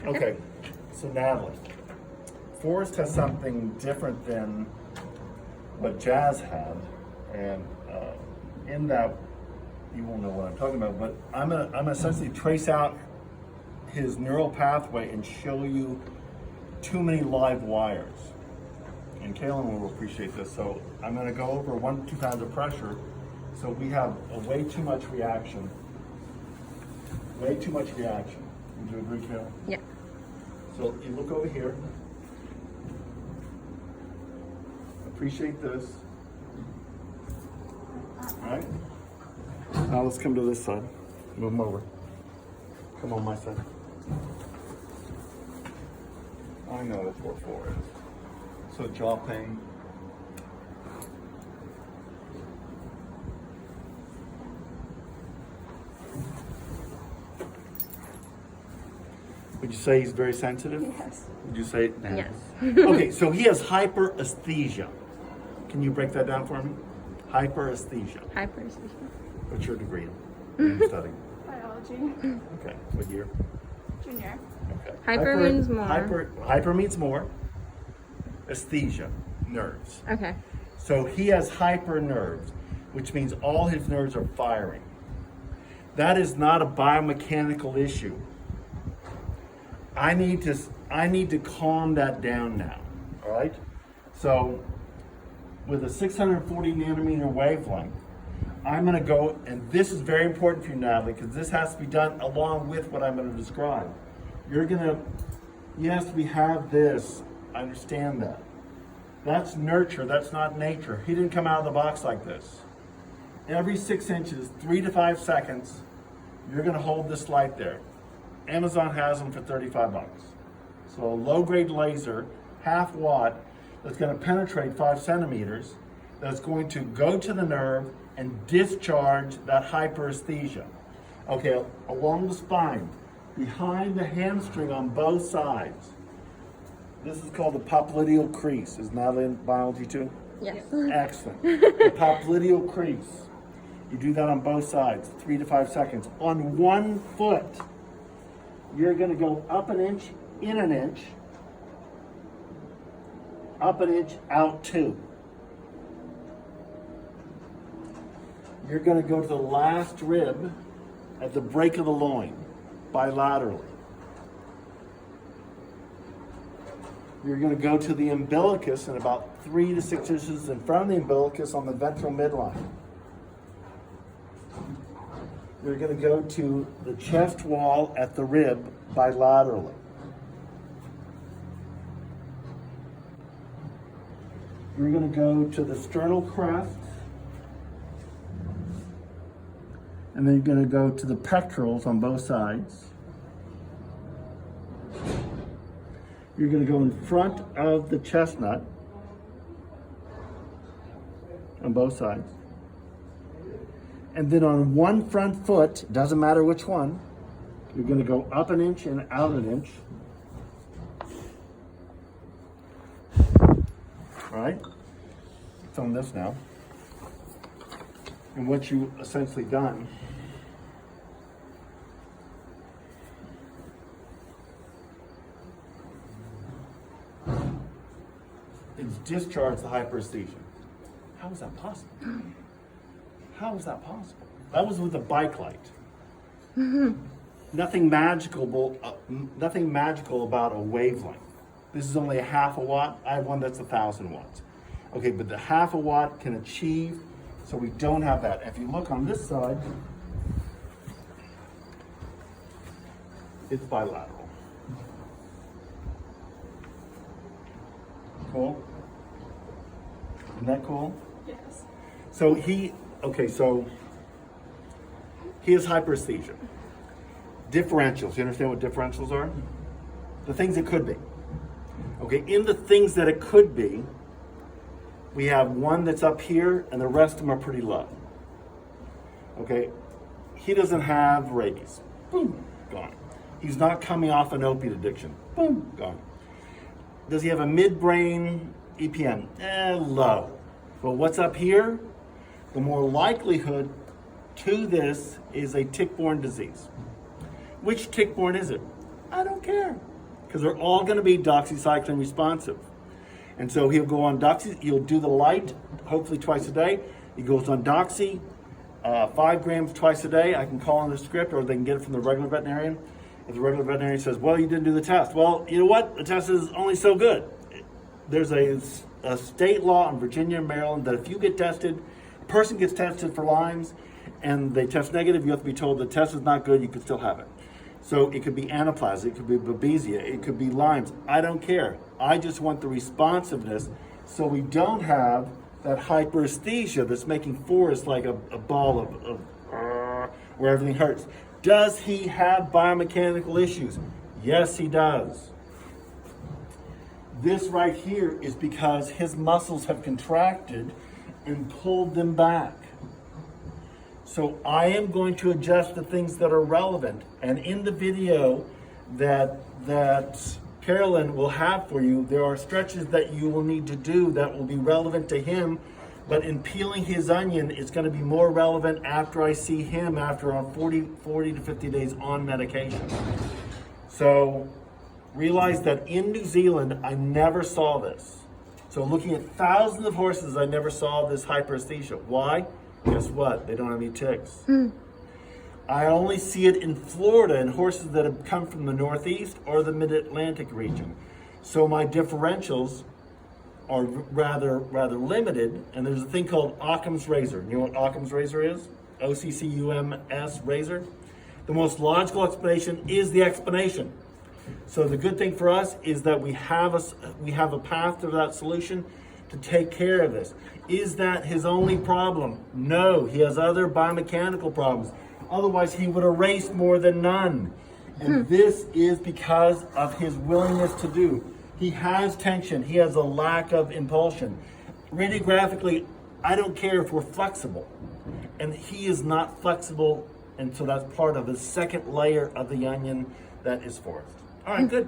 Okay, so Natalie, Forrest has something different than what Jazz had, and in that, you won't know what I'm talking about, but I'm gonna essentially trace out his neural pathway and show you too many live wires. And Kaylin will appreciate this. So I'm gonna go over 1 to 2 pounds of pressure. So we have a way too much reaction. Way too much reaction. Would you agree, Kaylin? Yeah. So you look over here. Appreciate this. All right. Now let's come to this side. Move them over. Come on my side. I know what 4-4 is. So jaw pain. Would you say he's very sensitive? Yes. Would you say? Yes. Okay, so he has hyperesthesia. Can you break that down for me? Hyperesthesia. Hyperesthesia. What's your degree in? What are you studying? Biology. Okay, what year? Junior. Okay. Hyper means more. Hyper means more. Esthesia, nerves. Okay. So he has hyper nerves, which means all his nerves are firing. That is not a biomechanical issue. I need to calm that down now. All right? So with a 640 nanometer wavelength, I'm going to go, and this is very important for you, Natalie, because this has to be done along with what I'm going to describe. Yes, we have this. I understand that. That's nurture, that's not nature. He didn't come out of the box like this. Every 6 inches, 3 to 5 seconds, you're going to hold this light there. Amazon has them for 35 bucks. So a low-grade laser, half watt, that's going to penetrate 5 centimeters, that's going to go to the nerve and discharge that hyperesthesia. Okay, along the spine, behind the hamstring on both sides. This is called the popliteal crease. Is Natalie in biology too? Yes. Excellent. The popliteal crease. You do that on both sides, 3 to 5 seconds. On 1 foot, you're going to go up an inch, in an inch, up an inch, out 2. You're going to go to the last rib at the break of the loin, bilaterally. You're going to go to the umbilicus and about 3 to 6 inches in front of the umbilicus on the ventral midline. You're going to go to the chest wall at the rib bilaterally. You're going to go to the sternal crest. And then you're going to go to the pectorals on both sides. You're going to go in front of the chestnut on both sides. And then on 1 front foot, doesn't matter which one, you're going to go up an inch and out an inch. All right? Film this now. And what you essentially done is discharge the hyperesthesia. How is that possible? How is that possible? That was with a bike light. Nothing magical about a wavelength. This is only a half a watt. I have one that's 1,000 watts. Okay, but the half a watt can achieve, so we don't have that. If you look on this side, it's bilateral. Cool? Isn't that cool? Yes. So he has hyperesthesia. Differentials, you understand what differentials are? The things it could be. Okay, in the things that it could be, we have one that's up here and the rest of them are pretty low. Okay, he doesn't have rabies. Boom, gone. He's not coming off an opiate addiction. Boom, gone. Does he have a midbrain EPM? Low. But what's up here? The more likelihood to this is a tick-borne disease. Which tick-borne is it? I don't care. because they're all going to be doxycycline responsive. And so he'll go on doxy, he'll do the light, hopefully twice a day. He goes on doxy, 5 grams twice a day. I can call on the script, or they can get it from the regular veterinarian. If the regular veterinarian says, well, you didn't do the test. Well, you know what? The test is only so good. There's a state law in Virginia and Maryland that if you get tested, a person gets tested for Lyme's and they test negative, you have to be told the test is not good, you can still have it. So it could be anaplasma, it could be babesia, it could be Lyme's. I don't care. I just want the responsiveness so we don't have that hyperesthesia that's making Forrest like a ball of where everything hurts. Does he have biomechanical issues? Yes, he does. This right here is because his muscles have contracted and pulled them back. So I am going to adjust the things that are relevant. And in the video that Carolyn will have for you, there are stretches that you will need to do that will be relevant to him. But in peeling his onion, it's going to be more relevant after I see him after on 40 to 50 days on medication. So realize that in New Zealand, I never saw this. So looking at thousands of horses, I never saw this hyperesthesia. Why? Guess what? They don't have any ticks. I only see it in Florida in horses that have come from the Northeast or the Mid-Atlantic region. So my differentials are rather limited, and there's a thing called Occam's razor. You know what Occam's razor is? O-C-C-U-M-S razor. The most logical explanation is the explanation. So the good thing for us is that we have a path to that solution to take care of this. Is that his only problem? No, he has other biomechanical problems. Otherwise, he would have raced more than none. And this is because of his willingness to do. He has tension. He has a lack of impulsion. Radiographically, I don't care if we're flexible. And he is not flexible, and so that's part of the second layer of the onion that is Forrest. All right, good.